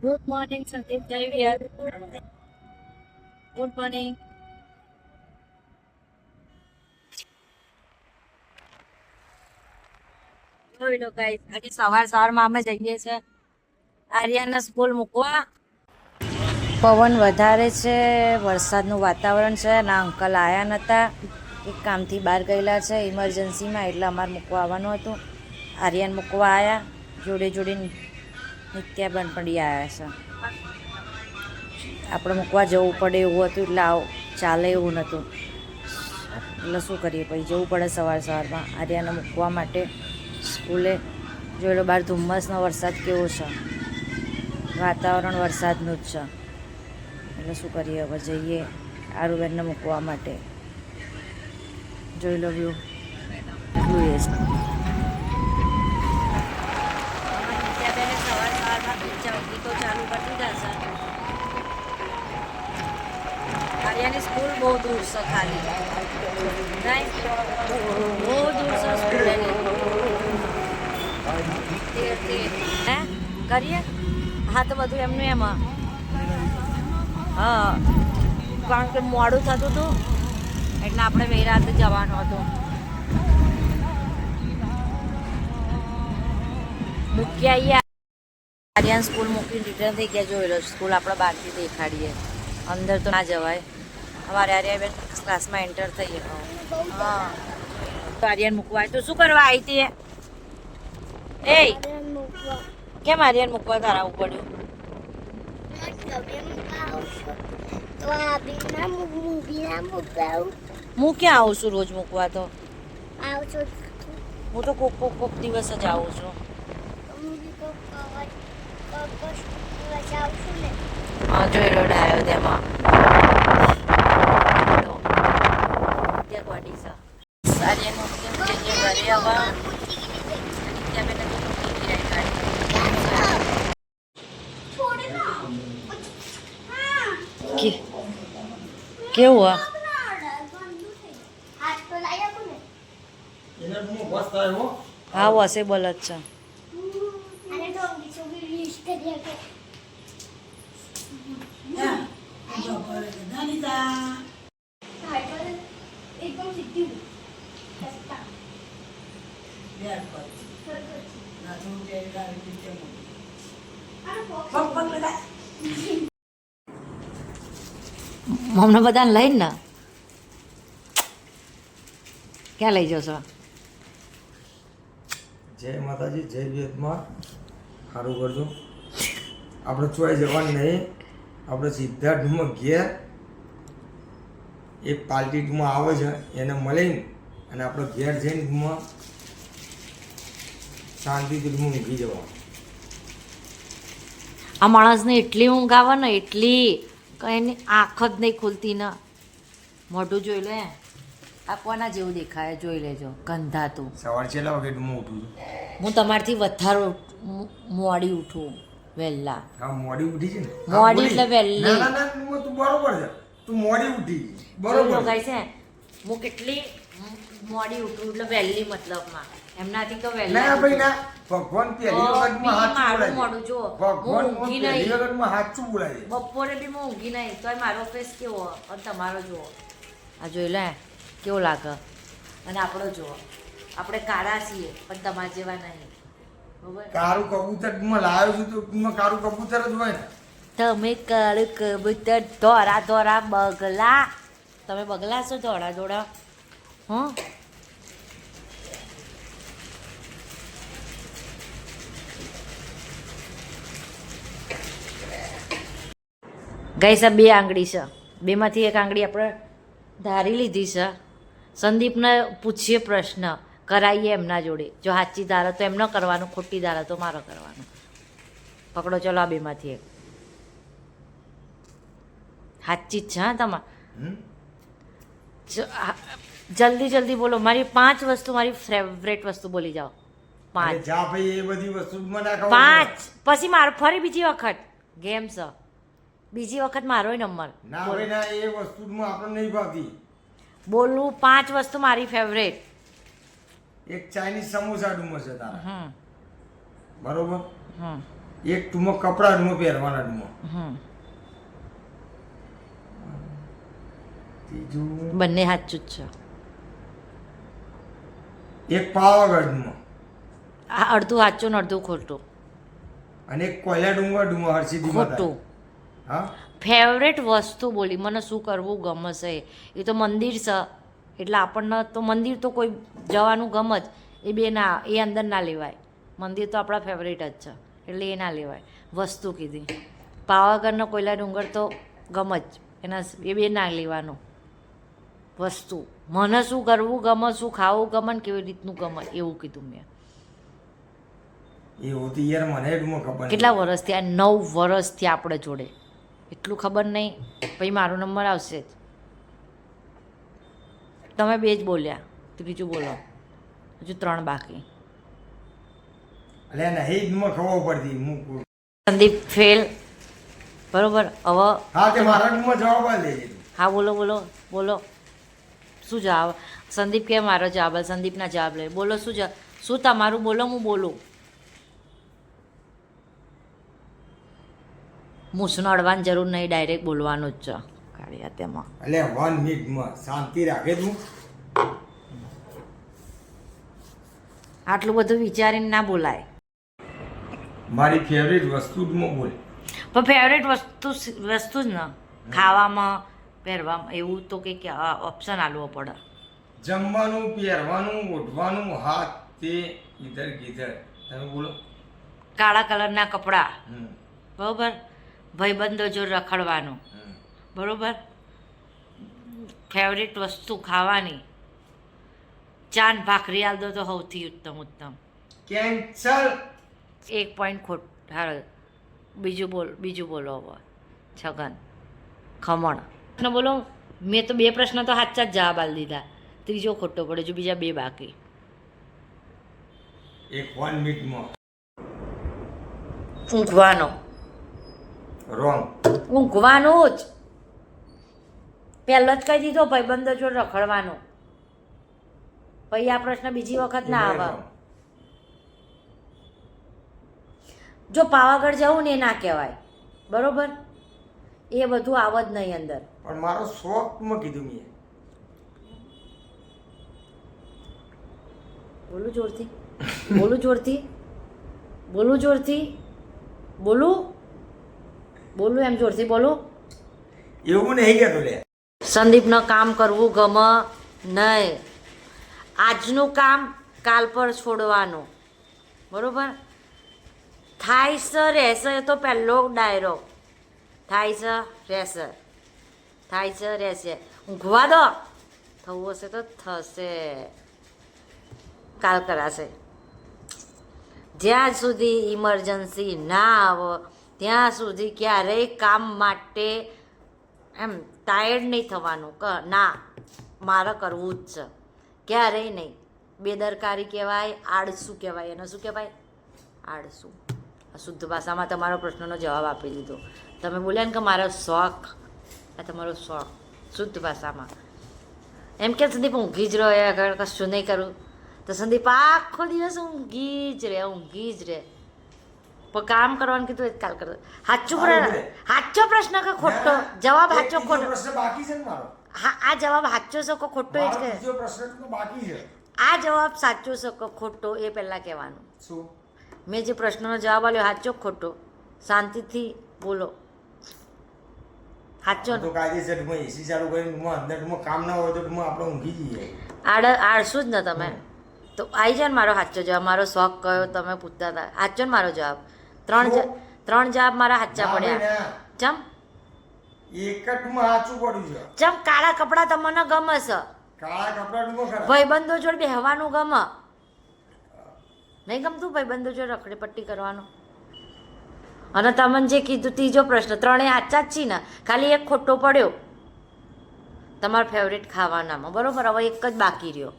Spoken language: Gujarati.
Good morning, Sandeep Javier. Good morning. જોઈ લો ગાઈસ, આજે સવારમાં અમે જઈએ છે આર્યાને સ્કૂલ મૂકવા. પવન વધારે છે, વરસાદનું વાતાવરણ છે. ના અંકલ આયા નતા, એક કામથી બહાર ગયેલા છે ઇમરજન્સીમાં, એટલે અમારે મૂકવા આવવાનું હતું. આર્યન મૂકવા આવ્યા, જોડે જોડે નિત્યાબેન પણ આવ્યા છે. આપણે મૂકવા જવું પડે એવું હતું, એટલે ચાલે એવું નહોતું, એટલે શું કરીએ, પછી જવું પડે સવારમાં આર્યાને મૂકવા માટે સ્કૂલે. જોઈ લો બહાર ધુમ્મસનો વરસાદ કેવો છે, વાતાવરણ વરસાદનું જ છે, એટલે શું કરીએ, હવે જઈએ આરુબેનને મૂકવા માટે. જોઈ લો વ્યૂ એટલું એ છે. નિત્યાબેને સવારમાં ગીતો ચાલુ કરી દીધા છે. આર્યાની સ્કૂલ બહુ દૂર છે, ખાલી બહુ દૂર છે સ્કૂલ એની. હે કરીએ, હા તો બધું એમનું એમાં, હા, કારણ કે મોડું થતું હતું એટલે આપણે વેરાતે જવાનું હતું. મૂકી આવીએ, આર્યન સ્કૂલ મૂકીને રિટર્ન થઈ ગયા. જોઈ લો સ્કૂલ આપણે બહારથી દેખાડીએ, અંદર તો ના જવાય. અમારે આર્યાબેન ક્લાસમાં એન્ટર થઈએ. હા, આર્યન મૂકવા તો શું કરવા આવી હતી? એ કેમ આર્યન મૂકવા તારા આવવું પડ્યું? હું ક્યાં આવું છું રોજ મૂકવા? તો હું તો કોક દિવસ જ આવું છું. હા, જોઈ લો ડાયો તેમાં કેવું? હા, વોશેબલ જ છે. અમને બધાને લઈને ને ક્યાં લઈ જશો? જય માતાજી, જય વિયતમાં. સારું કરજો. આપણે ચોય જવાનું નહીં, આપણે સીધા ઢૂમાં ઘેર એક પાર્ટી ઢૂમાં આવે છે એને મળીને અને આપણે ઘેર જઈને ઢૂમાં શાંતિથી ઢૂમાં મૂકી જવાનું. આ માણસને એટલી ઊંઘ આવે ને, એટલી કઈ આંખ જ નહીં ખુલતી ને. મોઢું જોઈ લે, આ કોના જેવું દેખાય જોઈ લેજો, ગંધાતું. સવાર છેલ્લા વાગે ઢૂમાં ઉઠું છું. હું તમારથી વધારે મોડી ઉઠું, વહેલા. હા, મોડી ઉઠી છે ને. મોડી એટલે વહેલી. ના ના ના, તું બરોબર છે, તું મોડી ઉઠી બરોબર ગાય છે. હું કેટલી મોડી ઉઠું એટલે વહેલી, મતલબમાં એમનાથી તો વહેલા. ના ભાઈ ના, ભગવાન પહેલી વખતમાં હાથ મોડું જો ભગવાન ઊંઘી નહીં, વખતમાં હાથ શું બોલાય? બપોરે બી હું ઊંઘી નહીં, તોય મારો ફેસ કેવો અને તમારો જુઓ. આ જોઈ લે કેવો લાગે. અને આપણો જુઓ, આપણે કાળા છીએ પણ તમારા જેવા નહીં. કારું કબૂતર લાવ્યો છું તો કારું કબૂતર જ હોય ને. તમે કાળું કબૂતર, ધોરા ધોરા બગલા. તમે બગલા છો, ધોળા ધોળા? હં, ગઈ છે બે આંગળી છે, બેમાંથી એક આંગળી આપણે ધારી લીધી છે. સંદીપને પૂછીએ પ્રશ્ન, કરાવીએ એમના જોડે. જો સાચી ધારે તો એમનો કરવાનું, ખોટી ધારે તો મારો કરવાનો. પકડો, ચલો આ બેમાંથી એક. સાચી જ છે હા તમારે? જલ્દી જલ્દી બોલો. મારી 5 વસ્તુ, મારી ફેવરેટ વસ્તુ બોલી જાઓ. 5. જા ભાઈ, એ બધી વસ્તુ મને 5 પછી મારો ફરી બીજી વખત ગેમ છે. બીજી વખત મારો નંબર. ના ભાઈ ના, એ વસ્તુમાં આપણને નહીં ભાવતી. બોલું 5 વસ્તુ મારી ફેવરેટ. એક ચાઇનીઝ સમોસા ડુમર છે તારા, બરોબર? એક ટૂંકો કપડા ડૂમો પહેરવાના ડૂમો. ત્રીજું બંને સાચું જ છે. એક પાવાગઢ ડૂમો આ અડધું સાચું ને અડધું ખોટું. અને એક કોયલા ડુંગર ડૂમો હરસિદ્ધિ માતા. ખોટું. હા ફેવરેટ વસ્તુ બોલી મને શું કરવું ગમે છે એ તો મંદિર છે એટલે આપણને તો મંદિર તો કોઈ જવાનું ગમે જ એ બે ના એ અંદર ના લેવાય. મંદિર તો આપણા ફેવરેટ જ છે એટલે એ ના લેવાય. વસ્તુ કીધી પાવાગઢનો કોયલા ડુંગર તો ગમે જ એના એ બે ના લેવાનું. વસ્તુ મને શું કરવું ગમે શું ખાવું ગમે ને કેવી રીતનું ગમે એવું કીધું મેં. એ હોતી યાર મને ડૂમો ખબર નહીં. કેટલા વર્ષથી આ 9 વર્ષથી આપણે જોડે એટલું ખબર નહીં પછી મારો નંબર આવશે જ. તમે બે જ બોલ્યા ત્રીજું બોલો હજુ 3 બાકી. એટલે નહીં ડૂમો ખબર પડતી હું. સંદીપ ફેલ બરોબર. હવે હા તે મારા ડૂમો જવાબ આલ દેજે તું. હા બોલો બોલો બોલો શું જવાબ? સંદીપ કે મારો જવાબ સંદીપના જવાબ લે. બોલો શું શું તમારું બોલો હું બોલું. મૂછનો અડવાની જરૂર નહીં ડાયરેક્ટ બોલવાનું જ છે કાઢ્યા તેમાં. એટલે 1 મિનિટમાં શાંતિ રાખે તું. આટલું બધું વિચારીને ના બોલાય. મારી ફેવરેટ વસ્તુ ડૂમો બોલ. પણ ફેવરેટ વસ્તુ જ ને ખાવામાં પહેરવામાં એવું તો કંઈક ઓપ્શન આલવો પડે. જમવાનું પહેરવાનું ઓઢવાનું હાથ તે ઇધર ગીધર. તમે બોલો. કાળા કલરના કપડાં હમ. બરાબર. ભાઈબંધો જોડે રખડવાનું હમ. બરાબર. ફેવરેટ વસ્તુ ખાવાની ચાન ભાખરી આલ દો તો સૌથી ઉત્તમ. કેન્સલ. 1 પોઈન્ટ ખોટ. હાલ બીજું બોલો હવે. છગન ખમણ પ્રશ્ન બોલો. મેં તો 2 પ્રશ્ન તો સાચા જ જવાબ આલી દીધા. ત્રીજો ખોટો પડે જો બીજા 2 બાકી. એક 1 મિનિટમાં ઊંઘવાનો. રોંગ. ઊંઘવાનું જ પહેલો જ કહી દીધો. ભાઈબંધો જોડે રખડવાનું. પછી આ પ્રશ્ન બીજી વખત ના આવે. જો પાવાગઢ જવું ને એ ના કહેવાય બરોબર. એ બધું આવ જ નહીં અંદર. પણ મારો શોખમાં કીધું મેં. બોલું જોરથી બોલું જોરથી બોલું જોરથી બોલું એમ જોરથી બોલું. એવું નહીં કહેતો લે. સંદીપને કામ કરવું ગમે નહીં. આજનું કામ કાલ પર છોડવાનું બરોબર. થાય છે રહેશે તો પહેલો ડાયરો. થાય છે રહેશે થાય છે રહેશે. ઊંઘવા દો થવું હશે તો થશે. કાલ કરાશે. જ્યાં સુધી ઇમરજન્સી ના આવે ત્યાં સુધી ક્યારેય કામ માટે એમ ટાયર્ડ નહીં થવાનું કે ના મારે કરવું જ છે ક્યારેય નહીં. બેદરકારી કહેવાય. આળસુ કહેવાય. એને શું કહેવાય? આળસુ. શુદ્ધ ભાષામાં તમારો પ્રશ્નનો જવાબ આપી દીધો. તમે બોલ્યા ને કે મારો શોખ. આ તમારો શોખ શુદ્ધ ભાષામાં. એમ કે સંદીપ ઊંઘી જ રહ્યો આગળ કશું નહીં કરું તો સંદીપ આખો દિવસ ઊંઘી જ રહે. પણ કામ કરવાનું કીધું કાલ કરો. સાચો પ્રશ્ન કે ખોટો જવાબ? સાચો ખોટો પ્રશ્ન બાકી છે ને મારો. હા આ જવાબ સાચો છે કે ખોટો એ જ કહે. બીજો પ્રશ્ન તો બાકી છે. આ જવાબ સાચો છે કે ખોટો એ પહેલાં કહેવાનું. શું? મેં જે પ્રશ્નનો જવાબ આપ્યો સાચો ખોટો શાંતિથી બોલો. સાચો તો કાયદેસર એસી ચાલુ કરીને અંદર કામ ના હોય તો આપણે ઊંઘી જઈએ. આળસુ જ ને તમે તો આવી જાય ને. મારો સાચો જવાબ. મારો શોખ કયો તમે પૂછતા હતા. સાચો ને મારો જવાબ. 3 જવાબ મારા સાચા પડ્યા. ચમ એક જ સાચું પડ્યું છે. ચમ કાળા કપડાં તમને ગમે છે. કાળા કપડા ભાઈબંધો જોડે બેહવાનું ગમે નહીં ગમતું? ભાઈબંધો જોડે રખડી પટ્ટી કરવાનું. અને તમને જે કીધું ત્રીજો પ્રશ્ન 3 સાચા જ છે ને. ખાલી એક ખોટો પડ્યો તમારા ફેવરેટ ખાવાનામાં બરોબર. હવે એક જ બાકી રહ્યો.